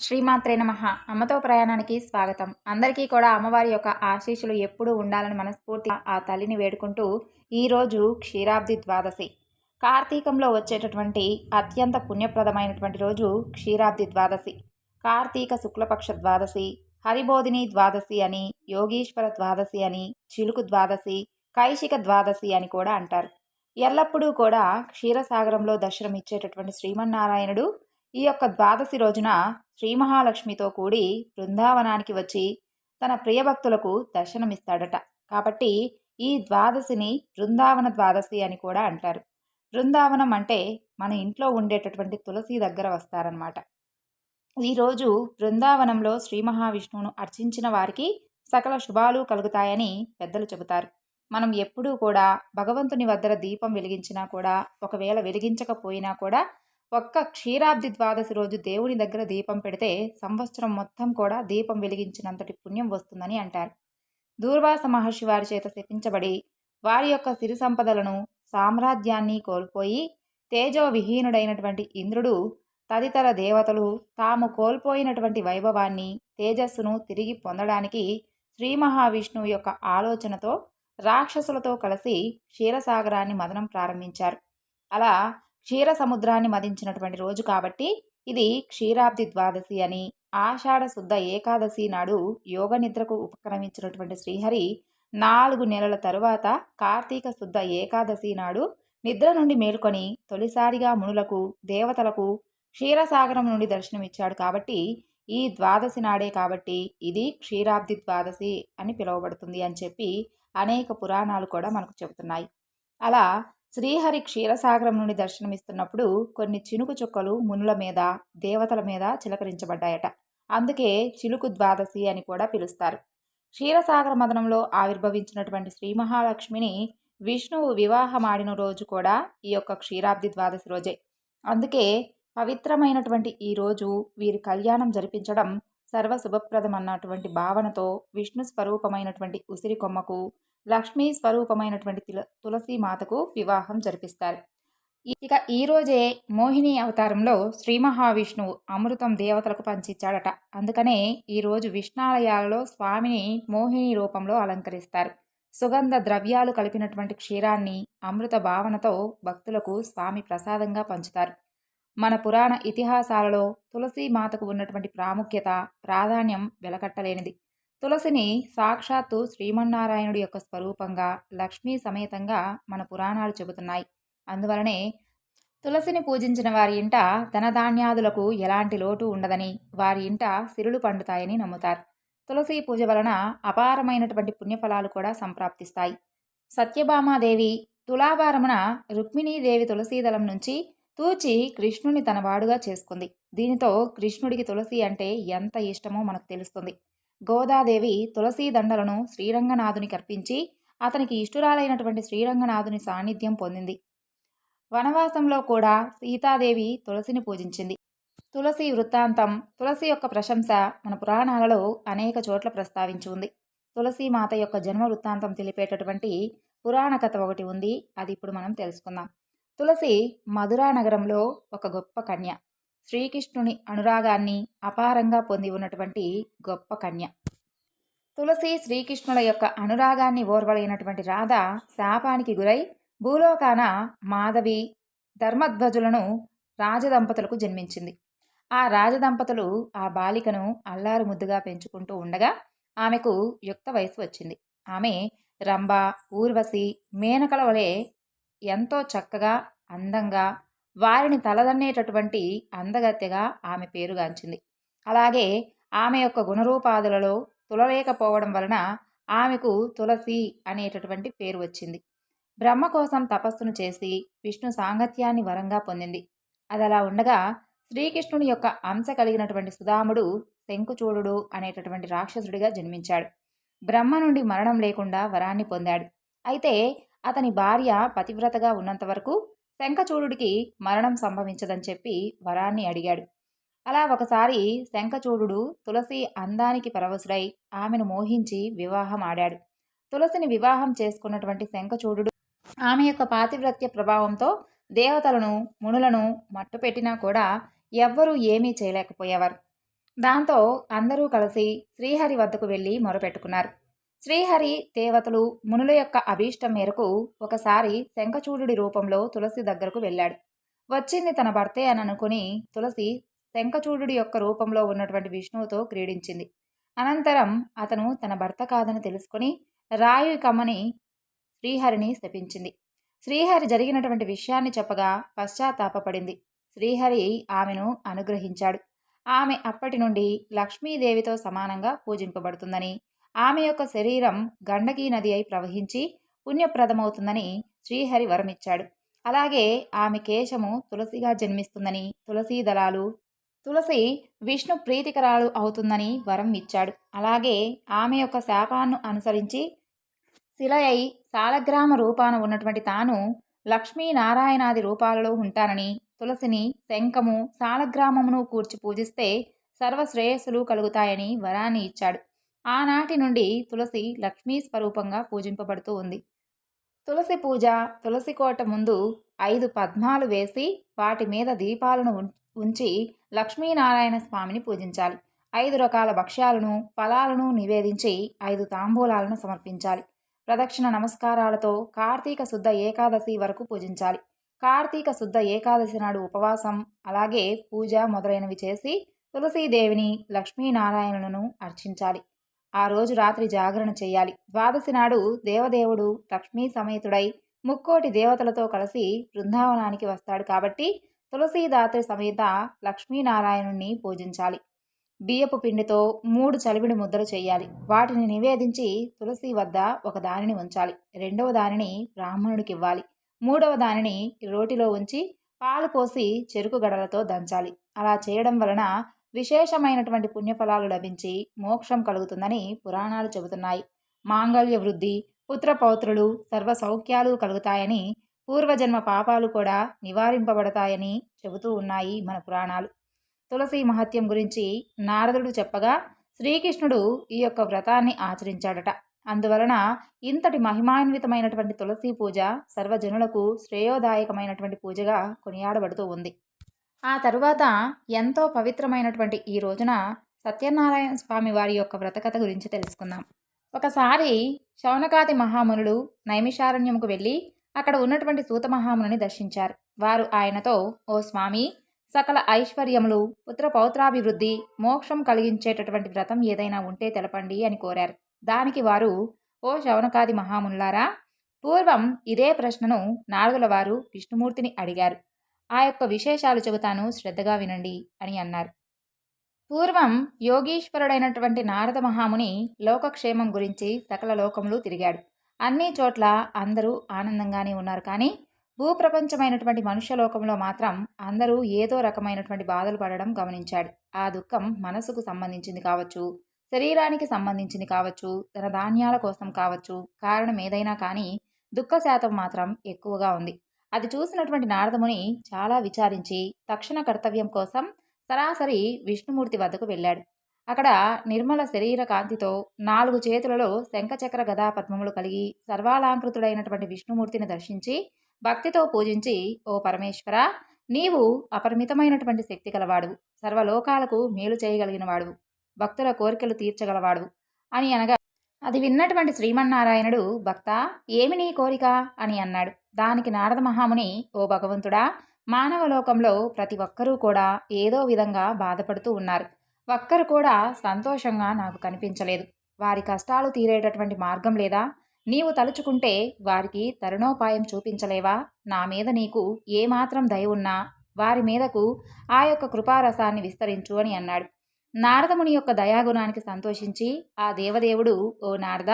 శ్రీమాత్రే నమః. అమ్మతో ప్రయాణానికి స్వాగతం. అందరికీ కూడా అమ్మవారి యొక్క ఆశీస్సులు ఎప్పుడూ ఉండాలని మనస్ఫూర్తిగా ఆ తల్లిని వేడుకుంటూ ఈరోజు క్షీరాబ్ది ద్వాదశి. కార్తీకంలో వచ్చేటటువంటి అత్యంత పుణ్యప్రదమైనటువంటి రోజు క్షీరాబ్ది ద్వాదశి. కార్తీక శుక్లపక్ష ద్వాదశి, హరిబోధిని ద్వాదశి అని, యోగీశ్వర ద్వాదశి అని, చిలుకు ద్వాదశి, కైశిక ద్వాదశి అని కూడా అంటారు. ఎల్లప్పుడూ కూడా క్షీరసాగరంలో దర్శనమిచ్చేటటువంటి శ్రీమన్నారాయణుడు ఈ యొక్క ద్వాదశి రోజున శ్రీ మహాలక్ష్మితో కూడి బృందావనానికి వచ్చి తన ప్రియభక్తులకు దర్శనమిస్తాడట. కాబట్టి ఈ ద్వాదశిని బృందావన ద్వాదశి అని కూడా అంటారు. బృందావనం అంటే మన ఇంట్లో ఉండేటటువంటి తులసి దగ్గర వస్తారనమాట. ఈరోజు బృందావనంలో శ్రీ మహావిష్ణువును అర్చించిన వారికి సకల శుభాలు కలుగుతాయని పెద్దలు చెబుతారు. మనం ఎప్పుడూ కూడా భగవంతుని వద్ద దీపం వెలిగించినా కూడా, ఒకవేళ వెలిగించకపోయినా కూడా, ఒక్క క్షీరాబ్ది ద్వాదశి రోజు దేవుని దగ్గర దీపం పెడితే సంవత్సరం మొత్తం కూడా దీపం వెలిగించినంతటి పుణ్యం వస్తుందని అంటారు. దూర్వాస మహర్షి వారి చేత శపించబడి వారి యొక్క సిరి సంపదలను, సామ్రాజ్యాన్ని కోల్పోయి తేజో విహీనుడైనటువంటి ఇంద్రుడు తదితర దేవతలు తాము కోల్పోయినటువంటి వైభవాన్ని, తేజస్సును తిరిగి పొందడానికి శ్రీ మహావిష్ణువు యొక్క ఆలోచనతో రాక్షసులతో కలిసి క్షీరసాగరాన్ని మదనం ప్రారంభించారు. అలా క్షీర సముద్రాన్ని మదించినటువంటి రోజు కాబట్టి ఇది క్షీరాబ్ది ద్వాదశి అని, ఆషాఢ శుద్ధ ఏకాదశి నాడు యోగ నిద్రకు ఉపక్రమించినటువంటి శ్రీహరి 4 నెలల తరువాత కార్తీక శుద్ధ ఏకాదశి నాడు నిద్ర నుండి మేల్కొని తొలిసారిగా మునులకు, దేవతలకు క్షీరసాగరం నుండి దర్శనమిచ్చాడు. కాబట్టి ఈ ద్వాదశి నాడే కాబట్టి ఇది క్షీరాబ్ది ద్వాదశి అని పిలువబడుతుంది అని చెప్పి అనేక పురాణాలు కూడా మనకు చెబుతున్నాయి. అలా శ్రీహరి క్షీరసాగరం నుండి దర్శనమిస్తున్నప్పుడు కొన్ని చినుకు చుక్కలు మునుల మీద, దేవతల మీద చిలకరించబడ్డాయట. అందుకే చిలుకు ద్వాదశి అని కూడా పిలుస్తారు. క్షీరసాగర మదనంలో ఆవిర్భవించినటువంటి శ్రీ మహాలక్ష్మిని విష్ణువు వివాహమాడిన రోజు కూడా ఈ యొక్క క్షీరాబ్ది ద్వాదశి రోజే. అందుకే పవిత్రమైనటువంటి ఈ రోజు వీరి కళ్యాణం జరిపించడం సర్వశుభప్రదమన్నటువంటి భావనతో విష్ణు స్వరూపమైనటువంటి ఉసిరి కొమ్మకు, లక్ష్మీ స్వరూపమైనటువంటి తులసి మాతకు వివాహం జరిపిస్తారు. ఇక ఈరోజే మోహిని అవతారంలో శ్రీ మహావిష్ణువు అమృతం దేవతలకు పంచిచ్చాడట. అందుకనే ఈరోజు విష్ణాలయాలలో స్వామిని మోహిని రూపంలో అలంకరిస్తారు. సుగంధ ద్రవ్యాలు కలిపినటువంటి క్షీరాన్ని అమృత భావనతో భక్తులకు స్వామి ప్రసాదంగా పంచుతారు. మన పురాణ ఇతిహాసాలలో తులసి మాతకు ఉన్నటువంటి ప్రాముఖ్యత, ప్రాధాన్యం వెలకట్టలేనిది. తులసిని సాక్షాత్తు శ్రీమన్నారాయణుడి యొక్క స్వరూపంగా, లక్ష్మీ సమేతంగా మన పురాణాలు చెబుతున్నాయి. అందువలనే తులసిని పూజించిన వారి ఇంట ధనధాన్యాదులకు ఎలాంటి లోటు ఉండదని, వారి ఇంట సిరులు పండుతాయని నమ్ముతారు. తులసి పూజ వలన అపారమైనటువంటి పుణ్యఫలాలు కూడా సంప్రాప్తిస్తాయి. సత్యభామాదేవి తులాభారమున రుక్మిణీదేవి తులసీదళం నుంచి తూచి కృష్ణుని తన వాడుగా చేసుకుంది. దీనితో కృష్ణుడికి తులసి అంటే ఎంత ఇష్టమో మనకు తెలుస్తుంది. గోదాదేవి తులసీ దండలను శ్రీరంగనాథునికి అర్పించి అతనికి ఇష్టురాలైనటువంటి శ్రీరంగనాథుని సాన్నిధ్యం పొందింది. వనవాసంలో కూడా సీతాదేవి తులసిని పూజించింది. తులసి వృత్తాంతం, తులసి యొక్క ప్రశంస మన పురాణాలలో అనేక చోట్ల ప్రస్తావించి ఉంది. తులసి మాత యొక్క జన్మ వృత్తాంతం తెలిపేటటువంటి పురాణ కథ ఒకటి ఉంది. అది ఇప్పుడు మనం తెలుసుకుందాం. తులసి మధురా నగరంలో ఒక గొప్ప కన్య. శ్రీకృష్ణుని అనురాగాన్ని అపారంగా పొంది ఉన్నటువంటి గొప్ప కన్య. తులసి శ్రీకృష్ణుల యొక్క అనురాగాన్ని ఓర్వలేనటువంటి రాధ శాపానికి గురై భూలోకాన మాధవి, ధర్మధ్వజులను రాజదంపతులకు జన్మించింది. ఆ రాజదంపతులు ఆ బాలికను అల్లారు ముద్దుగా పెంచుకుంటూ ఉండగా ఆమెకు యుక్త వయసు వచ్చింది. ఆమె రంభ, ఊర్వశి, మేనకల వలె ఎంతో చక్కగా, అందంగా, వారిని తలదన్నేటటువంటి అందగత్తెగా ఆమె పేరుగాంచింది. అలాగే ఆమె యొక్క గుణరూపాదులలో తులలేకపోవడం వలన ఆమెకు తులసి అనేటటువంటి పేరు వచ్చింది. బ్రహ్మ కోసం తపస్సును చేసి విష్ణు సాంగత్యాన్ని వరంగా పొందింది. అది అలా ఉండగా శ్రీకృష్ణుని యొక్క అంశ కలిగినటువంటి సుధాముడు శంకుచూడుడు అనేటటువంటి రాక్షసుడిగా జన్మించాడు. బ్రహ్మ నుండి మరణం లేకుండా వరాన్ని పొందాడు. అయితే అతని భార్య పతివ్రతగా ఉన్నంత వరకు శంఖచూడుడికి మరణం సంభవించదని చెప్పి వరాన్ని అడిగాడు. అలా ఒకసారి శంఖచూడుడు తులసి అందానికి పరవశుడై ఆమెను మోహించి వివాహం ఆడాడు. తులసిని వివాహం చేసుకున్నటువంటి శంఖచూడుడు ఆమె యొక్క పాతివ్రత్య ప్రభావంతో దేవతలను, మునులను మట్టుపెట్టినా కూడా ఎవ్వరూ ఏమీ చేయలేకపోయేవారు. దాంతో అందరూ కలిసి శ్రీహరి వద్దకు వెళ్ళి మొరపెట్టుకున్నారు. శ్రీహరి దేవతలు మునుల యొక్క అభీష్టం మేరకు ఒకసారి శంఖచూడుడి రూపంలో తులసి దగ్గరకు వెళ్ళాడు. వచ్చింది తన భర్తే అని అనుకుని తులసి శంఖచూడుడి యొక్క రూపంలో ఉన్నటువంటి విష్ణువుతో క్రీడించింది. అనంతరం అతను తన భర్త కాదని తెలుసుకుని రాయి కమ్మని శ్రీహరిని శపించింది. శ్రీహరి జరిగినటువంటి విషయాన్ని చెప్పగా పశ్చాత్తాపపడింది. శ్రీహరి ఆమెను అనుగ్రహించాడు. ఆమె అప్పటి నుండి లక్ష్మీదేవితో సమానంగా పూజింపబడుతుందని, ఆమె యొక్క శరీరం గండకీ నది అయి ప్రవహించి పుణ్యప్రదమవుతుందని శ్రీహరి వరమిచ్చాడు. అలాగే ఆమె కేశము తులసిగా జన్మిస్తుందని, తులసీ దళాలు తులసి విష్ణు ప్రీతికరాలు అవుతుందని వరం ఇచ్చాడు. అలాగే ఆమె యొక్క శాపాన్ని అనుసరించి శిలయై సాలగ్రామ రూపాన ఉన్నటువంటి తాను లక్ష్మీనారాయణాది రూపాలలో ఉంటానని, తులసిని శంఖము సాలగ్రామమును కూర్చి పూజిస్తే సర్వశ్రేయస్సులు కలుగుతాయని వరాన్ని ఇచ్చాడు. ఆనాటి నుండి తులసి లక్ష్మీ స్వరూపంగా పూజింపబడుతూ ఉంది. తులసి పూజ, తులసి కోట ముందు 5 పద్మాలు వేసి వాటి మీద దీపాలను ఉంచి లక్ష్మీనారాయణ స్వామిని పూజించాలి. 5 రకాల భక్ష్యాలను ఫలాలను నివేదించి 5 తాంబూలాలను సమర్పించాలి. ప్రదక్షిణ నమస్కారాలతో కార్తీక శుద్ధ ఏకాదశి వరకు పూజించాలి. కార్తీక శుద్ధ ఏకాదశి నాడు ఉపవాసం, అలాగే పూజ మొదలైనవి చేసి తులసీదేవిని లక్ష్మీనారాయణులను అర్చించాలి. ఆ రోజు రాత్రి జాగరణ చేయాలి. ద్వాదశి నాడు దేవదేవుడు లక్ష్మీ సమేతుడై ముక్కోటి దేవతలతో కలిసి బృందావనానికి వస్తాడు కాబట్టి తులసీదాత్రి సమేత లక్ష్మీనారాయణుణ్ణి పూజించాలి. బియ్యపు పిండితో 3 చలివిడి ముద్దలు చేయాలి. వాటిని నివేదించి తులసి వద్ద ఒక దానిని ఉంచాలి. 2వ దానిని బ్రాహ్మణుడికి ఇవ్వాలి. 3వ దానిని రోటిలో ఉంచి పాలు పోసి చెరుకు గడలతో దంచాలి. అలా చేయడం వలన విశేషమైనటువంటి పుణ్యఫలాలు లభించి మోక్షం కలుగుతుందని పురాణాలు చెబుతున్నాయి. మాంగళ్య వృద్ధి, పుత్రపౌత్రులు, సర్వ సౌఖ్యాలు కలుగుతాయని, పూర్వజన్మ పాపాలు కూడా నివారింపబడతాయని చెబుతూ ఉన్నాయి మన పురాణాలు. తులసి మహత్యం గురించి నారదుడు చెప్పగా శ్రీకృష్ణుడు ఈ యొక్క వ్రతాన్ని ఆచరించాడట. అందువలన ఇంతటి మహిమాన్వితమైనటువంటి తులసి పూజ సర్వజనులకు శ్రేయోదాయకమైనటువంటి పూజగా కొనియాడబడుతూ ఉంది. ఆ తరువాత ఎంతో పవిత్రమైనటువంటి ఈ రోజున సత్యనారాయణ స్వామి వారి యొక్క వ్రతకథ గురించి తెలుసుకుందాం. ఒకసారి శౌనకాది మహామునులు నైమిషారణ్యముకు వెళ్ళి అక్కడ ఉన్నటువంటి సూత మహాముని దర్శించారు. వారు ఆయనతో, ఓ స్వామి, సకల ఐశ్వర్యములు, పుత్ర పౌత్రాభివృద్ధి, మోక్షం కలిగించేటటువంటి వ్రతం ఏదైనా ఉంటే తెలపండి అని కోరారు. దానికి వారు, ఓ శౌనకాది మహామునులారా, పూర్వం ఇదే ప్రశ్నను నారదుల వారు విష్ణుమూర్తిని అడిగారు. ఆ యొక్క విశేషాలు చెబుతాను, శ్రద్ధగా వినండి అని అన్నారు. పూర్వం యోగీశ్వరుడైనటువంటి నారద మహాముని లోకక్షేమం గురించి సకల లోకములు తిరిగాడు. అన్ని చోట్ల అందరూ ఆనందంగానే ఉన్నారు. కానీ భూప్రపంచమైనటువంటి మనుష్యలోకంలో మాత్రం అందరూ ఏదో రకమైనటువంటి బాధలు పడడం గమనించాడు. ఆ దుఃఖం మనసుకు సంబంధించింది కావచ్చు, శరీరానికి సంబంధించింది కావచ్చు, తన ధాన్యాల కోసం కావచ్చు, కారణం ఏదైనా కానీ దుఃఖ శాతం మాత్రం ఎక్కువగా ఉంది. అది చూసినటువంటి నారదముని చాలా విచారించి తక్షణ కర్తవ్యం కోసం సరాసరి విష్ణుమూర్తి వద్దకు వెళ్ళాడు. అక్కడ నిర్మల శరీర కాంతితో 4 చేతులలో శంఖచక్ర గదా పద్మములు కలిగి సర్వాలంకృతుడైనటువంటి విష్ణుమూర్తిని దర్శించి భక్తితో పూజించి, ఓ పరమేశ్వర, నీవు అపరిమితమైనటువంటి శక్తి గలవాడువు, సర్వలోకాలకు మేలు చేయగలిగిన వాడువు, భక్తుల కోరికలు తీర్చగలవాడువు అని అనగా అది విన్నటువంటి శ్రీమన్నారాయణుడు, భక్త, ఏమి నీ కోరిక అని అన్నాడు. దానికి నారద మహాముని, ఓ భగవంతుడా, మానవలోకంలో ప్రతి ఒక్కరూ కూడా ఏదో విధంగా బాధపడుతూ ఉన్నారు. ఒక్కరు కూడా సంతోషంగా నాకు కనిపించలేదు. వారి కష్టాలు తీరేటటువంటి మార్గం లేదా? నీవు తలుచుకుంటే వారికి తరుణోపాయం చూపించలేవా? నా మీద నీకు ఏమాత్రం దయ ఉన్నా వారి మీదకు ఆ యొక్క కృపారసాన్ని విస్తరించు అని అన్నాడు. నారదముని యొక్క దయాగుణానికి సంతోషించి ఆ దేవదేవుడు, ఓ నారద,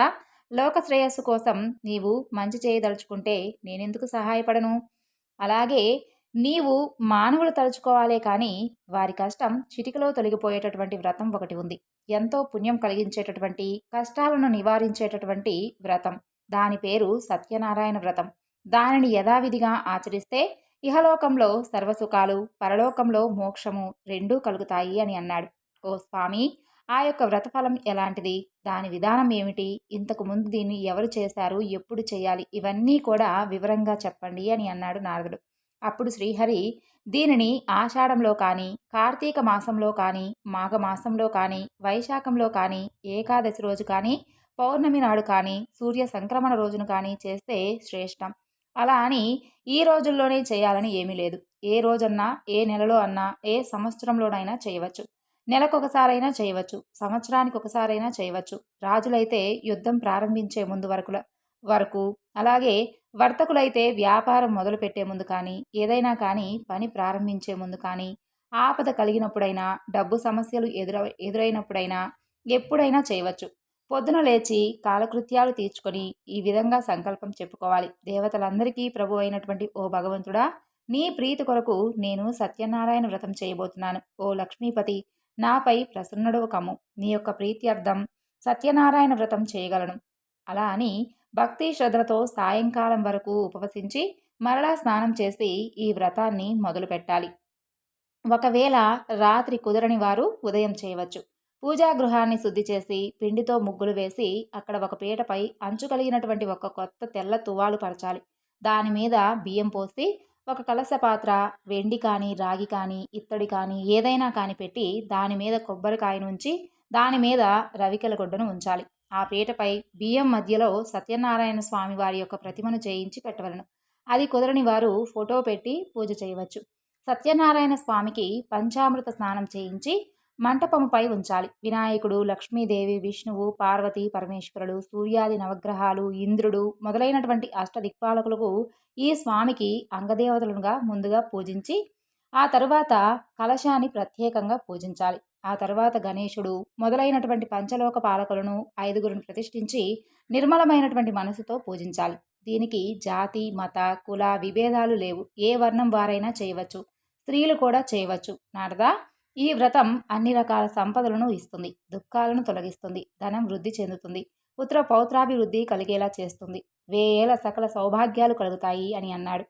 లోక శ్రేయస్సు కోసం నీవు మంచి చేయదలుచుకుంటే నేనెందుకు సహాయపడను? అలాగే నీవు మానవులు తలుచుకోవాలే కానీ వారి కష్టం చిటికలో తొలగిపోయేటటువంటి వ్రతం ఒకటి ఉంది. ఎంతో పుణ్యం కలిగించేటటువంటి, కష్టాలను నివారించేటటువంటి వ్రతం. దాని పేరు సత్యనారాయణ వ్రతం. దానిని యథావిధిగా ఆచరిస్తే ఇహలోకంలో సర్వసుఖాలు, పరలోకంలో మోక్షము రెండూ కలుగుతాయి అని అన్నాడు. ఓ స్వామి, ఆ యొక్క వ్రతఫలం ఎలాంటిది? దాని విధానం ఏమిటి? ఇంతకు ముందు దీన్ని ఎవరు చేశారు? ఎప్పుడు చేయాలి? ఇవన్నీ కూడా వివరంగా చెప్పండి అని అన్నాడు నారదుడు. అప్పుడు శ్రీహరి, దీనిని ఆషాఢంలో కానీ, కార్తీక మాసంలో కానీ, మాఘమాసంలో కానీ, వైశాఖంలో కానీ, ఏకాదశి రోజు కానీ, పౌర్ణమి నాడు కానీ, సూర్య సంక్రమణ రోజున కానీ చేస్తే శ్రేష్టం. అలా అని ఈ రోజుల్లోనే చేయాలని ఏమీ లేదు. ఏ రోజన్నా, ఏ నెలలో అన్నా, ఏ సంవత్సరంలోనైనా చేయవచ్చు. నెలకొకసారైనా చేయవచ్చు. సంవత్సరానికి ఒకసారైనా చేయవచ్చు. రాజులైతే యుద్ధం ప్రారంభించే ముందు వరకు, అలాగే వర్తకులైతే వ్యాపారం మొదలుపెట్టే ముందు కానీ, ఏదైనా కానీ పని ప్రారంభించే ముందు కానీ, ఆపద కలిగినప్పుడైనా, డబ్బు సమస్యలు ఎదురైనప్పుడైనా, ఎప్పుడైనా చేయవచ్చు. పొద్దున లేచి కాలకృత్యాలు తీర్చుకొని ఈ విధంగా సంకల్పం చెప్పుకోవాలి. దేవతలందరికీ ప్రభు అయినటువంటి ఓ భగవంతుడా, నీ ప్రీతి కొరకు నేను సత్యనారాయణ వ్రతం చేయబోతున్నాను. ఓ లక్ష్మీపతి, నాపై ప్రసన్నుడవు కమ్ము. నీ యొక్క ప్రీత్యర్థం సత్యనారాయణ వ్రతం చేయగలను. అలా అని భక్తి శ్రద్ధలతో సాయంకాలం వరకు ఉపవసించి మరలా స్నానం చేసి ఈ వ్రతాన్ని మొదలు పెట్టాలి. ఒకవేళ రాత్రి కుదరని వారు ఉదయం చేయవచ్చు. పూజా గృహాన్ని శుద్ధి చేసి పిండితో ముగ్గులు వేసి అక్కడ ఒక పీటపై అంచు కలిగినటువంటి ఒక కొత్త తెల్ల తువ్వాలు పరచాలి. దాని మీద బియ్యం పోసి ఒక కలశ పాత్ర, వెండి కానీ, రాగి కానీ, ఇత్తడి కానీ, ఏదైనా కానీ పెట్టి దాని మీద కొబ్బరికాయనుంచి దాని మీద రవికెల గుడ్డను ఉంచాలి. ఆ పీటపై బియ్యం మధ్యలో సత్యనారాయణ స్వామి వారి యొక్క ప్రతిమను చేయించి పెట్టవలను. అది కుదరని వారు ఫోటో పెట్టి పూజ చేయవచ్చు. సత్యనారాయణ స్వామికి పంచామృత స్నానం చేయించి మంటపముపై ఉంచాలి. వినాయకుడు, లక్ష్మీదేవి, విష్ణువు, పార్వతి, పరమేశ్వరుడు, సూర్యాది నవగ్రహాలు, ఇంద్రుడు మొదలైనటువంటి అష్టదిక్పాలకులకు ఈ స్వామికి అంగదేవతలుగా ముందుగా పూజించి ఆ తరువాత కలశాన్ని ప్రత్యేకంగా పూజించాలి. ఆ తరువాత గణేశుడు మొదలైనటువంటి పంచలోక పాలకులను 5గురిని ప్రతిష్ఠించి నిర్మలమైనటువంటి మనసుతో పూజించాలి. దీనికి జాతి, మత, కుల విభేదాలు లేవు. ఏ వర్ణం వారైనా చేయవచ్చు. స్త్రీలు కూడా చేయవచ్చు. నారదా, ఈ వ్రతం అన్ని రకాల సంపదలను ఇస్తుంది, దుఃఖాలను తొలగిస్తుంది, ధనం వృద్ధి చెందుతుంది, పుత్ర పౌత్రాభివృద్ధి కలిగేలా చేస్తుంది, వేయేల సకల సౌభాగ్యాలు కలుగుతాయి అని అన్నాడు.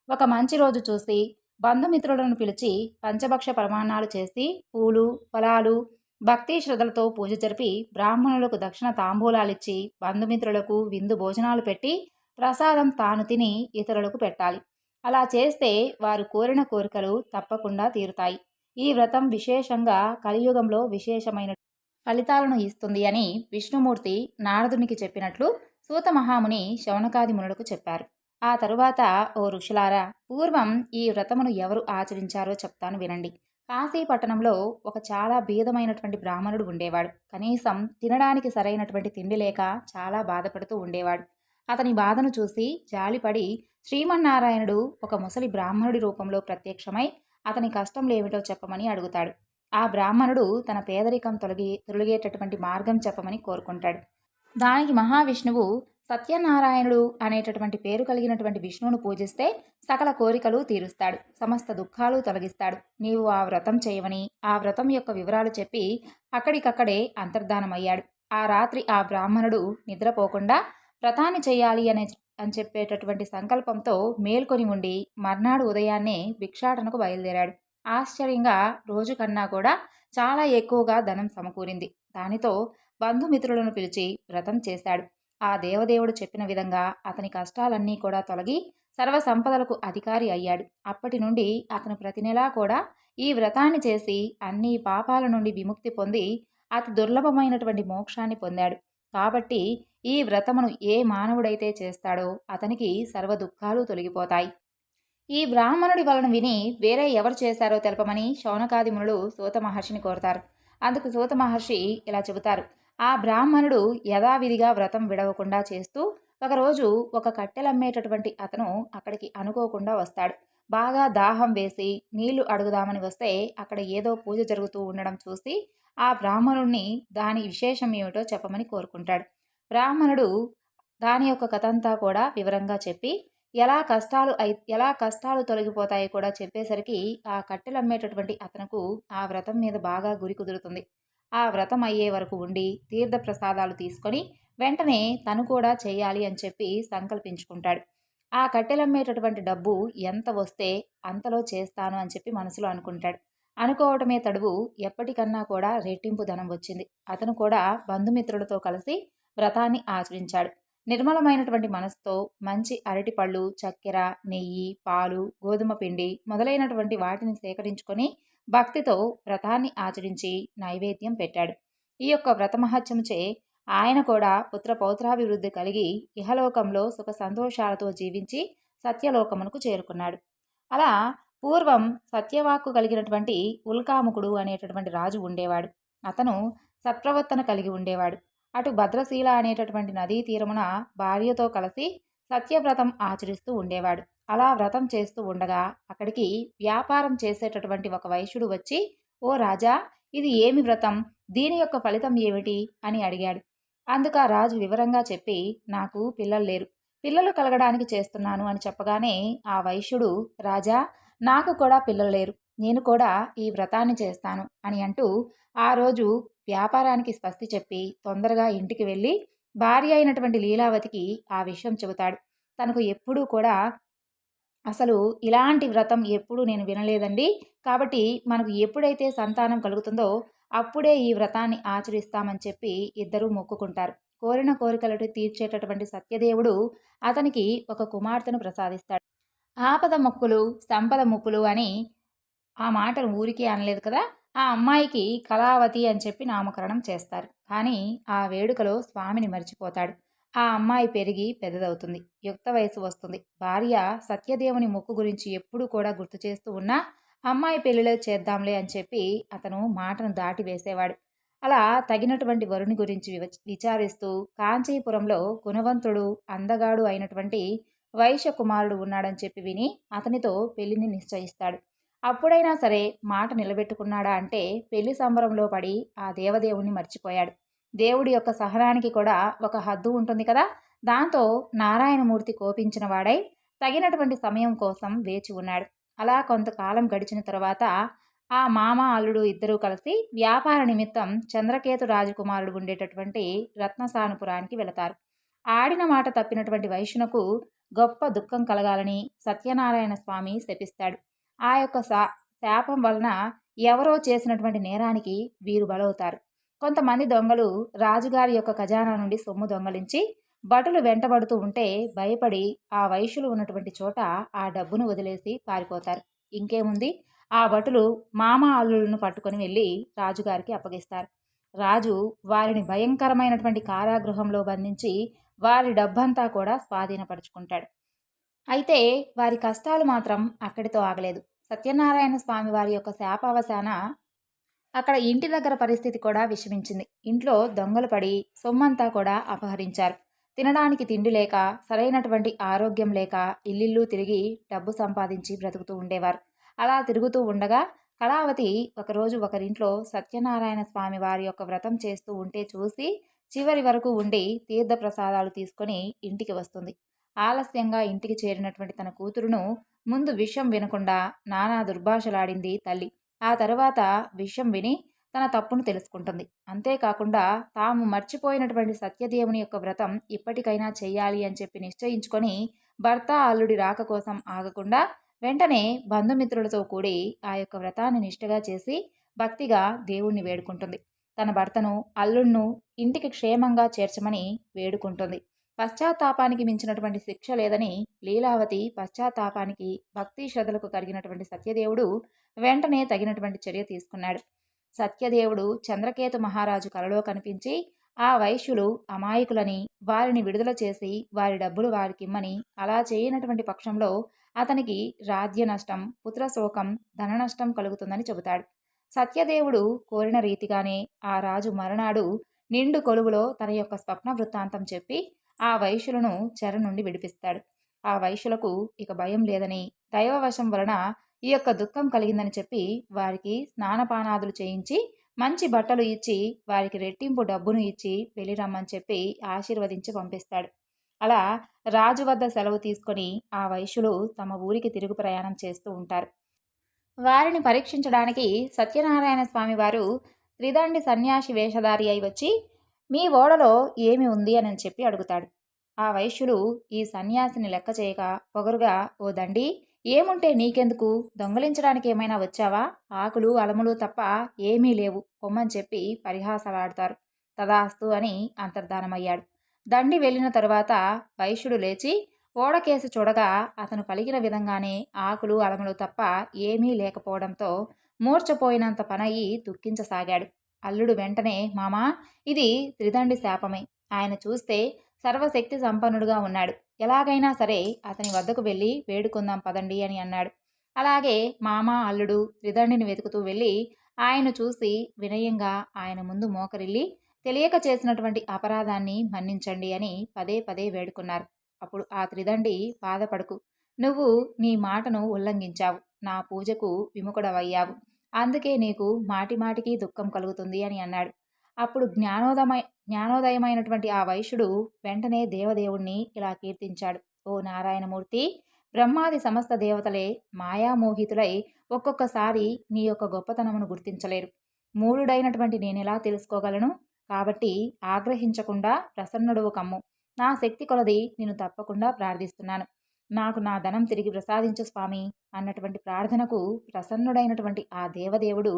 ఒక మంచి రోజు చూసి బంధుమిత్రులను పిలిచి పంచభక్ష ప్రమాణాలు చేసి పూలు, ఫలాలు, భక్తి శ్రద్ధలతో పూజ జరిపి బ్రాహ్మణులకు దక్షిణ తాంబూలాలిచ్చి బంధుమిత్రులకు విందు భోజనాలు పెట్టి ప్రసాదం తాను తిని ఇతరులకు పెట్టాలి. అలా చేస్తే వారు కోరిన కోరికలు తప్పకుండా తీరుతాయి. ఈ వ్రతం విశేషంగా కలియుగంలో విశేషమైన ఫలితాలను ఇస్తుంది అని విష్ణుమూర్తి నారదునికి చెప్పినట్లు సూత మహాముని శౌనకాది మునులకు చెప్పారు. ఆ తరువాత, ఓ ఋషులారా, పూర్వం ఈ వ్రతమును ఎవరు ఆచరించారో చెప్తాను వినండి. కాశీ పట్టణంలో ఒక చాలా బీదమైనటువంటి బ్రాహ్మణుడు ఉండేవాడు. కనీసం తినడానికి సరైనటువంటి తిండి లేక చాలా బాధపడుతూ ఉండేవాడు. అతని బాధను చూసి జాలిపడి శ్రీమన్నారాయణుడు ఒక ముసలి బ్రాహ్మణుడి రూపంలో ప్రత్యక్షమై అతని కష్టంలేమిటో చెప్పమని అడుగుతాడు. ఆ బ్రాహ్మణుడు తన పేదరికం తొలగేటటువంటి మార్గం చెప్పమని కోరుకుంటాడు. దానికి మహావిష్ణువు సత్యనారాయణుడు అనేటటువంటి పేరు కలిగినటువంటి విష్ణువును పూజిస్తే సకల కోరికలు తీరుస్తాడు, సమస్త దుఃఖాలు తొలగిస్తాడు. నీవు ఆ వ్రతం చేయమని ఆ వ్రతం యొక్క వివరాలు చెప్పి అక్కడికక్కడే అంతర్ధానమయ్యాడు. ఆ రాత్రి ఆ బ్రాహ్మణుడు నిద్రపోకుండా వ్రతాన్ని చేయాలి అని చెప్పేటటువంటి సంకల్పంతో మేల్కొని ఉండి మర్నాడు ఉదయాన్నే భిక్షాటనకు బయలుదేరాడు. ఆశ్చర్యంగా రోజు కన్నా కూడా చాలా ఎక్కువగా ధనం సమకూరింది. దానితో బంధుమిత్రులను పిలిచి వ్రతం చేశాడు. ఆ దేవదేవుడు చెప్పిన విధంగా అతని కష్టాలన్నీ కూడా తొలగి సర్వ సంపదలకు అధికారి అయ్యాడు. అప్పటి నుండి అతను ప్రతి నెలా కూడా ఈ వ్రతాన్ని చేసి అన్ని పాపాల నుండి విముక్తి పొంది అతి దుర్లభమైనటువంటి మోక్షాన్ని పొందాడు. కాబట్టి ఈ వ్రతమును ఏ మానవుడైతే చేస్తాడో అతనికి సర్వ దుఃఖాలు తొలగిపోతాయి. ఈ బ్రాహ్మణుడి వలన విని వేరే ఎవరు చేశారో తెలపమని శౌనకాది మునులు సూత మహర్షిని కోరతారు. అందుకు సూత మహర్షి ఇలా చెబుతారు. ఆ బ్రాహ్మణుడు యథావిధిగా వ్రతం విడవకుండా చేస్తూ ఒకరోజు ఒక కట్టెలమ్మేటటువంటి అతను అక్కడికి అనుకోకుండా వస్తాడు. బాగా దాహం వేసి నీళ్లు అడుగుదామని వస్తే అక్కడ ఏదో పూజ జరుగుతూ ఉండడం చూసి ఆ బ్రాహ్మణుణ్ణి దాని విశేషం ఏమిటో చెప్పమని కోరుకుంటాడు. బ్రాహ్మణుడు దాని యొక్క కథంతా కూడా వివరంగా చెప్పి ఎలా కష్టాలు తొలగిపోతాయి కూడా చెప్పేసరికి ఆ కట్టెలమ్మేటటువంటి అతనుకు ఆ వ్రతం మీద బాగా గురి కుదురుతుంది. ఆ వ్రతం అయ్యే వరకు ఉండి తీర్థప్రసాదాలు తీసుకొని వెంటనే తను కూడా చేయాలి అని చెప్పి సంకల్పించుకుంటాడు. ఆ కట్టెలమ్మేటటువంటి డబ్బు ఎంత వస్తే అంతలో చేస్తాను అని చెప్పి మనసులో అనుకుంటాడు. అనుకోవటమే తడువు, ఎప్పటికన్నా కూడా రెట్టింపు ధనం వచ్చింది. అతను కూడా బంధుమిత్రులతో కలిసి వ్రతాన్ని ఆచరించాడు. నిర్మలమైనటువంటి మనసుతో మంచి అరటిపళ్ళు, చక్కెర, నెయ్యి, పాలు, గోధుమ పిండి మొదలైనటువంటి వాటిని సేకరించుకొని భక్తితో వ్రతాన్ని ఆచరించి నైవేద్యం పెట్టాడు. ఈ యొక్క వ్రత మహత్యముచే ఆయన కూడా పుత్ర పౌత్రాభివృద్ధి కలిగి ఇహలోకంలో సుఖ సంతోషాలతో జీవించి సత్యలోకమునకు చేరుకున్నాడు. అలా పూర్వం సత్యవాక్కు కలిగినటువంటి ఉల్కాముకుడు అనేటటువంటి రాజు ఉండేవాడు. అతను సత్ప్రవర్తన కలిగి ఉండేవాడు. అటు భద్రశీల అనేటటువంటి నదీ తీరమున భార్యతో కలిసి సత్యవ్రతం ఆచరిస్తూ ఉండేవాడు. అలా వ్రతం చేస్తూ ఉండగా అక్కడికి వ్యాపారం చేసేటటువంటి ఒక వైశ్యుడు వచ్చి, ఓ రాజా, ఇది ఏమి వ్రతం, దీని యొక్క ఫలితం ఏమిటి అని అడిగాడు. అందుకు ఆ రాజు వివరంగా చెప్పి, నాకు పిల్లలు లేరు, పిల్లలు కలగడానికి చేస్తున్నాను అని చెప్పగానే ఆ వైశ్యుడు, రాజా, నాకు కూడా పిల్లలు లేరు, నేను కూడా ఈ వ్రతాన్ని చేస్తాను అని అంటూ ఆ రోజు వ్యాపారానికి స్వస్తి చెప్పి తొందరగా ఇంటికి వెళ్ళి భార్య అయినటువంటి లీలావతికి ఆ విషయం చెబుతాడు. తనకు ఎప్పుడూ కూడా అసలు ఇలాంటి వ్రతం ఎప్పుడూ నేను వినలేదండి, కాబట్టి మనకు ఎప్పుడైతే సంతానం కలుగుతుందో అప్పుడే ఈ వ్రతాన్ని ఆచరిస్తామని చెప్పి ఇద్దరూ మొక్కుకుంటారు. కోరిన కోరికలను తీర్చేటటువంటి సత్యదేవుడు అతనికి ఒక కుమార్తెను ప్రసాదిస్తాడు. ఆపద మొక్కులు సంపద ముప్పులు అని ఆ మాటను ఊరికే అనలేదు కదా. ఆ అమ్మాయికి కళావతి అని చెప్పి నామకరణం చేస్తారు. కానీ ఆ వేడుకలో స్వామిని మర్చిపోతాడు. ఆ అమ్మాయి పెరిగి పెద్దదవుతుంది, యుక్త వయసు వస్తుంది. భార్య సత్యదేవుని మొక్కు గురించి ఎప్పుడూ కూడా గుర్తు చేస్తూ ఉన్నా అమ్మాయి పెళ్లిలో చేద్దాంలే అని చెప్పి అతను మాటను దాటి వేసేవాడు. అలా తగినటువంటి వరుని గురించి విచారిస్తూ కాంచీపురంలో గుణవంతుడు అందగాడు అయినటువంటి వైశ్య కుమారుడు ఉన్నాడని చెప్పి విని అతనితో పెళ్లిని నిశ్చయిస్తాడు. అప్పుడైనా సరే మాట నిలబెట్టుకున్నాడా అంటే పెళ్లి సంబరంలో పడి ఆ దేవదేవుణ్ణి మర్చిపోయాడు. దేవుడి యొక్క సహనానికి కూడా ఒక హద్దు ఉంటుంది కదా. దాంతో నారాయణమూర్తి కోపించిన వాడై తగినటువంటి సమయం కోసం వేచి ఉన్నాడు. అలా కొంతకాలం గడిచిన తర్వాత ఆ మామ అల్లుడు ఇద్దరూ కలిసి వ్యాపార నిమిత్తం చంద్రకేతు రాజకుమారుడు ఉండేటటువంటి రత్నసానుపురానికి వెళతారు. ఆడిన మాట తప్పినటువంటి వైశ్యునకు గొప్ప దుఃఖం కలగాలని సత్యనారాయణ స్వామి శపిస్తాడు. ఆ యొక్క శాపం వలన ఎవరో చేసినటువంటి నేరానికి వీరు బలవుతారు. కొంతమంది దొంగలు రాజుగారి యొక్క ఖజానా నుండి సొమ్ము దొంగలించి భటులు వెంటబడుతూ ఉంటే భయపడి ఆ వైశ్యులు ఉన్నటువంటి చోట ఆ డబ్బును వదిలేసి పారిపోతారు. ఇంకేముంది, ఆ భటులు మామ అల్లులను పట్టుకొని వెళ్ళి రాజుగారికి అప్పగిస్తారు. రాజు వారిని భయంకరమైనటువంటి కారాగృహంలో బంధించి వారి డబ్బంతా కూడా స్వాధీనపరుచుకుంటాడు. అయితే వారి కష్టాలు మాత్రం అక్కడితో ఆగలేదు. సత్యనారాయణ స్వామి వారి యొక్క శాపావసాన అక్కడ ఇంటి దగ్గర పరిస్థితి కూడా విషమించింది. ఇంట్లో దొంగలు పడి సొమ్మంతా కూడా అపహరించారు. తినడానికి తిండి లేక, సరైనటువంటి ఆరోగ్యం లేక ఇల్లిల్లు తిరిగి డబ్బు సంపాదించి బ్రతుకుతూ ఉండేవారు. అలా తిరుగుతూ ఉండగా కళావతి ఒకరోజు ఒకరింట్లో సత్యనారాయణ స్వామి వారి యొక్క వ్రతం చేస్తూ ఉంటే చూసి చివరి వరకు ఉండి తీర్థప్రసాదాలు తీసుకొని ఇంటికి వస్తుంది. ఆలస్యంగా ఇంటికి చేరినటువంటి తన కూతురును ముందు విషయం వినకుండా నానా దుర్భాషలాడింది తల్లి. ఆ తరువాత విషయం విని తన తప్పును తెలుసుకుంటుంది. అంతేకాకుండా తాము మర్చిపోయినటువంటి సత్యదేవుని యొక్క వ్రతం ఇప్పటికైనా చెయ్యాలి అని చెప్పి నిశ్చయించుకొని భర్త అల్లుడి రాక కోసం ఆగకుండా వెంటనే బంధుమిత్రులతో కూడి ఆ యొక్క వ్రతాన్ని నిష్ఠగా చేసి భక్తిగా దేవుణ్ణి వేడుకుంటుంది. తన భర్తను అల్లుణ్ణు ఇంటికి క్షేమంగా చేర్చమని వేడుకుంటుంది. పశ్చాత్తాపానికి మించినటువంటి శిక్ష లేదని లీలావతి పశ్చాత్తాపానికి భక్తి శ్రద్ధలకు కలిగినటువంటి సత్యదేవుడు వెంటనే తగినటువంటి చర్య తీసుకున్నాడు. సత్యదేవుడు చంద్రకేతు మహారాజు కలలో కనిపించి ఆ వైశ్యులు అమాయకులని, వారిని విడుదల చేసి వారి డబ్బులు వారికిమ్మని, అలా చేయనటువంటి పక్షంలో అతనికి రాజ్య నష్టం, పుత్రశోకం, ధన నష్టం కలుగుతుందని చెబుతాడు. సత్యదేవుడు కోరిన రీతిగానే ఆ రాజు మరునాడు నిండు కొలువులో తన యొక్క స్వప్న వృత్తాంతం చెప్పి ఆ వైశ్యులను చెర నుండి విడిపిస్తాడు. ఆ వైశ్యులకు ఇక భయం లేదని, దైవవశం వలన ఈ యొక్క దుఃఖం కలిగిందని చెప్పి వారికి స్నానపానాదులు చేయించి మంచి బట్టలు ఇచ్చి వారికి రెట్టింపు డబ్బును ఇచ్చి వెళ్ళి రమ్మని చెప్పి ఆశీర్వదించి పంపిస్తాడు. అలా రాజు వద్ద సెలవు తీసుకొని ఆ వైశ్యులు తమ ఊరికి తిరుగు ప్రయాణం చేస్తూ ఉంటారు. వారిని పరీక్షించడానికి సత్యనారాయణ స్వామి వారు త్రిదండి సన్యాసి వేషధారి అయి వచ్చి, మీ ఓడలో ఏమి ఉంది అని చెప్పి అడుగుతాడు. ఆ వైశ్యులు ఈ సన్యాసిని లెక్క చేయక పొగరుగా, ఓ దండి, ఏముంటే నీకెందుకు, దొంగలించడానికి ఏమైనా వచ్చావా, ఆకులు అలములు తప్ప ఏమీ లేవు పొమ్మని చెప్పి పరిహాసలాడతారు. తదాస్తు అని అంతర్ధానమయ్యాడు. దండి వెళ్ళిన తరువాత వైశ్యుడు లేచి ఓడకేసి చూడగా అతను పలికిన విధంగానే ఆకులు అలములు తప్ప ఏమీ లేకపోవడంతో మూర్చపోయినంత పనయి దుఃఖించసాగాడు. అల్లుడు వెంటనే, మామా, ఇది త్రిదండి శాపమే. ఆయన చూస్తే సర్వశక్తి సంపన్నుడుగా ఉన్నాడు. ఎలాగైనా సరే అతని వద్దకు వెళ్ళి వేడుకుందాం పదండి అని అన్నాడు. అలాగే మామ అల్లుడు త్రిదండిని వెతుకుతూ వెళ్ళి ఆయన చూసి వినయంగా ఆయన ముందు మోకరిల్లి తెలియక చేసినటువంటి అపరాధాన్ని మన్నించండి అని పదే పదే వేడుకున్నారు. అప్పుడు ఆ త్రిదండి, బాధపడకు, నువ్వు నీ మాటను ఉల్లంఘించావు, నా పూజకు విముఖుడవయ్యావు, అందుకే నీకు మాటి మాటికి దుఃఖం కలుగుతుంది అని అన్నాడు. అప్పుడు జ్ఞానోదయమైనటువంటి ఆ వైశ్యుడు వెంటనే దేవదేవుణ్ణి ఇలా కీర్తించాడు. ఓ నారాయణమూర్తి, బ్రహ్మాది సమస్త దేవతలే మాయామోహితులై ఒక్కొక్కసారి నీ యొక్క గొప్పతనమును గుర్తించలేరు. మూఢుడైనటువంటి నేనెలా తెలుసుకోగలను? కాబట్టి ఆగ్రహించకుండా ప్రసన్నుడవు కమ్ము. నా శక్తి కొలది నేను తప్పకుండా ప్రార్థిస్తున్నాను. నాకు నా ధనం తిరిగి ప్రసాదించు స్వామి అన్నటువంటి ప్రార్థనకు ప్రసన్నుడైనటువంటి ఆ దేవదేవుడు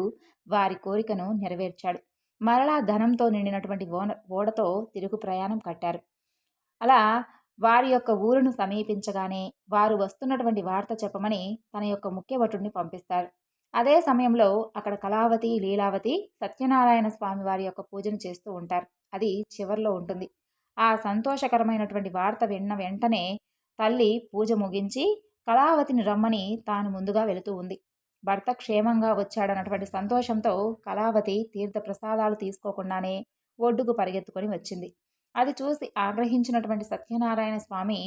వారి కోరికను నెరవేర్చాడు. మరలా ధనంతో నిండినటువంటి ఓడతో తిరుగు ప్రయాణం కట్టారు. అలా వారి యొక్క ఊరును సమీపించగానే వారు వస్తున్నటువంటి వార్త చెప్పమని తన యొక్క ముఖ్యభటుడిని పంపిస్తారు. అదే సమయంలో అక్కడ కళావతి, లీలావతి సత్యనారాయణ స్వామి వారి యొక్క పూజను చేస్తూ ఉంటారు. అది చివర్లో ఉంటుంది. ఆ సంతోషకరమైనటువంటి వార్త విన్న వెంటనే తల్లి పూజ ముగించి కళావతిని రమ్మని తాను ముందుగా వెళుతూ ఉంది. భర్త క్షేమంగా వచ్చాడన్నటువంటి సంతోషంతో కళావతి తీర్థప్రసాదాలు తీసుకోకుండానే ఒడ్డుకు పరిగెత్తుకొని వచ్చింది. అది చూసి ఆగ్రహించినటువంటి సత్యనారాయణ స్వామి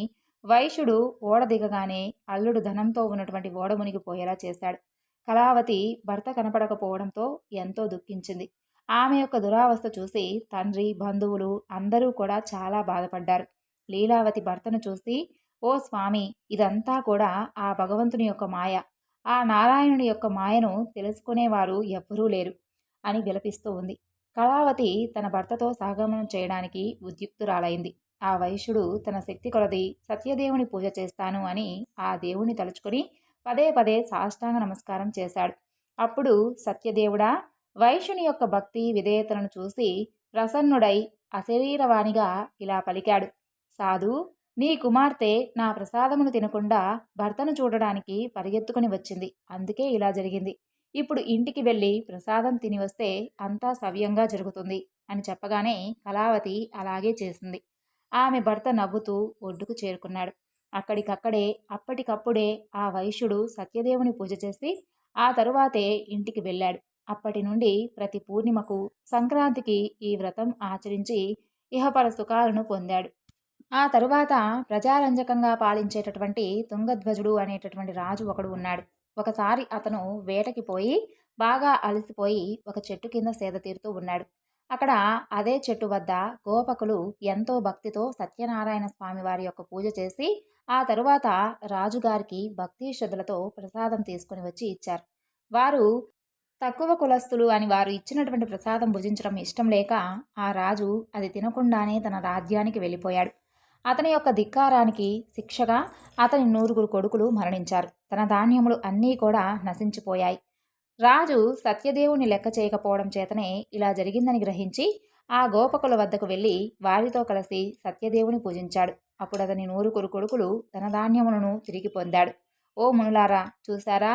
వైశ్యుడు ఓడ దిగగానే అల్లుడు ధనంతో ఉన్నటువంటి ఓడ మునిగిపోయేలా చేశాడు. కళావతి భర్త కనపడకపోవడంతో ఎంతో దుఃఖించింది. ఆమె యొక్క దురావస్థ చూసి తండ్రి, బంధువులు అందరూ కూడా చాలా బాధపడ్డారు. లీలావతి భర్తను చూసి, ఓ స్వామి, ఇదంతా కూడా ఆ భగవంతుని యొక్క మాయ, ఆ నారాయణుని యొక్క మాయను తెలుసుకునేవారు ఎవ్వరూ లేరు అని విలపిస్తూ ఉంది. కళావతి తన భర్తతో సహగమనం చేయడానికి ఉద్యుక్తురాలైంది. ఆ వైశ్యుడు తన శక్తి కొలది సత్యదేవుని పూజ చేస్తాను అని ఆ దేవుని తలుచుకొని పదే పదే సాష్టాంగ నమస్కారం చేశాడు. అప్పుడు సత్యదేవుడా వైశ్యుని యొక్క భక్తి విధేయతలను చూసి ప్రసన్నుడై అశరీరవాణిగా ఇలా పలికాడు. సాధు, నీ కుమార్తె నా ప్రసాదమును తినకుండా భర్తను చూడడానికి పరిగెత్తుకుని వచ్చింది, అందుకే ఇలా జరిగింది. ఇప్పుడు ఇంటికి వెళ్ళి ప్రసాదం తిని వస్తే అంతా సవ్యంగా జరుగుతుంది అని చెప్పగానే కళావతి అలాగే చేసింది. ఆమె భర్త నవ్వుతూ ఒడ్డుకు చేరుకున్నాడు. అక్కడికక్కడే అప్పటికప్పుడే ఆ వైశ్యుడు సత్యదేవుని పూజ చేసి ఆ తరువాతే ఇంటికి వెళ్ళాడు. అప్పటి నుండి ప్రతి పూర్ణిమకు, సంక్రాంతికి ఈ వ్రతం ఆచరించి ఇహపర సుఖాలను పొందాడు. ఆ తరువాత ప్రజారంజకంగా పాలించేటటువంటి తుంగధ్వజుడు అనేటటువంటి రాజు ఒకడు ఉన్నాడు. ఒకసారి అతను వేటకి పోయి బాగా అలసిపోయి ఒక చెట్టు కింద సేద తీరుతూ ఉన్నాడు. అక్కడ అదే చెట్టు వద్ద గోపకులు ఎంతో భక్తితో సత్యనారాయణ స్వామి వారి యొక్క పూజ చేసి ఆ తరువాత రాజుగారికి భక్తి శ్రద్ధలతో ప్రసాదం తీసుకుని వచ్చి ఇచ్చారు. వారు తక్కువ కులస్తులు అని వారు ఇచ్చినటువంటి ప్రసాదం భుజించడం ఇష్టం లేక ఆ రాజు అది తినకుండానే తన రాజ్యానికి వెళ్ళిపోయాడు. అతని యొక్క ధిక్కారానికి శిక్షగా అతని 9 కొడుకులు మరణించారు. తన ధాన్యములు అన్నీ కూడా నశించిపోయాయి. రాజు సత్యదేవుని లెక్క చేయకపోవడం చేతనే ఇలా జరిగిందని గ్రహించి ఆ గోపకుల వద్దకు వెళ్ళి వారితో కలిసి సత్యదేవుని పూజించాడు. అప్పుడు అతని 9 కొడుకులు ధనధాన్యములను తిరిగి పొందాడు. ఓ మునులారా, చూశారా,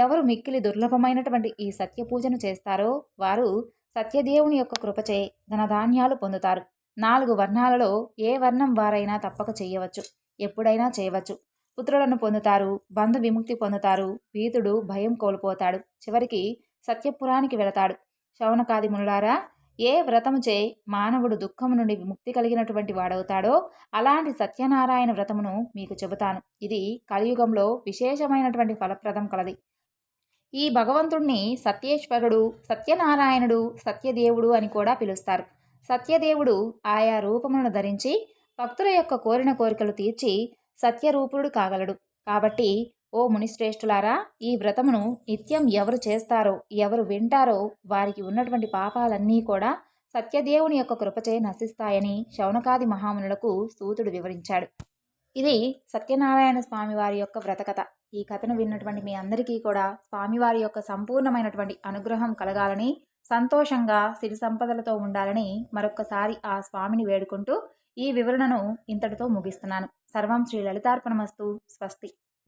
ఎవరు మిక్కిలి దుర్లభమైనటువంటి ఈ సత్య పూజను చేస్తారో వారు సత్యదేవుని యొక్క కృపచే ధనధాన్యాలు పొందుతారు. 4 వర్ణాలలో ఏ వర్ణం వారైనా తప్పక చేయవచ్చు, ఎప్పుడైనా చేయవచ్చు. పుత్రులను పొందుతారు, బంధు విముక్తి పొందుతారు, పీతుడు భయం కోల్పోతాడు, చివరికి సత్యపురానికి వెళతాడు. శౌనకాది మునులారా, ఏ వ్రతముచే మానవుడు దుఃఖము నుండి విముక్తి కలిగినటువంటి వాడవుతాడో అలాంటి సత్యనారాయణ వ్రతమును మీకు చెబుతాను. ఇది కలియుగంలో విశేషమైనటువంటి ఫలప్రదం కలది. ఈ భగవంతుణ్ణి సత్యేశ్వరుడు, సత్యనారాయణుడు, సత్యదేవుడు అని కూడా పిలుస్తారు. సత్యదేవుడు ఆయా రూపములను ధరించి భక్తుల యొక్క కోరిన కోరికలు తీర్చి సత్యరూపుడు కాగలడు. కాబట్టి ఓ మునిశ్రేష్ఠులారా, ఈ వ్రతమును నిత్యం ఎవరు చేస్తారో, ఎవరు వింటారో వారికి ఉన్నటువంటి పాపాలన్నీ కూడా సత్యదేవుని యొక్క కృపచే నశిస్తాయని శౌనకాది మహామునులకు సూతుడు వివరించాడు. ఇది సత్యనారాయణ స్వామి వారి యొక్క వ్రతకథ. ఈ కథను విన్నటువంటి మీ అందరికీ కూడా స్వామివారి యొక్క సంపూర్ణమైనటువంటి అనుగ్రహం కలగాలని, సంతోషంగా సిరి సంపదలతో ఉండాలని మరొక్కసారి ఆ స్వామిని వేడుకుంటూ ఈ వివరణను ఇంతటితో ముగిస్తున్నాను. సర్వం శ్రీ లలితార్పణమస్తు. స్వస్తి.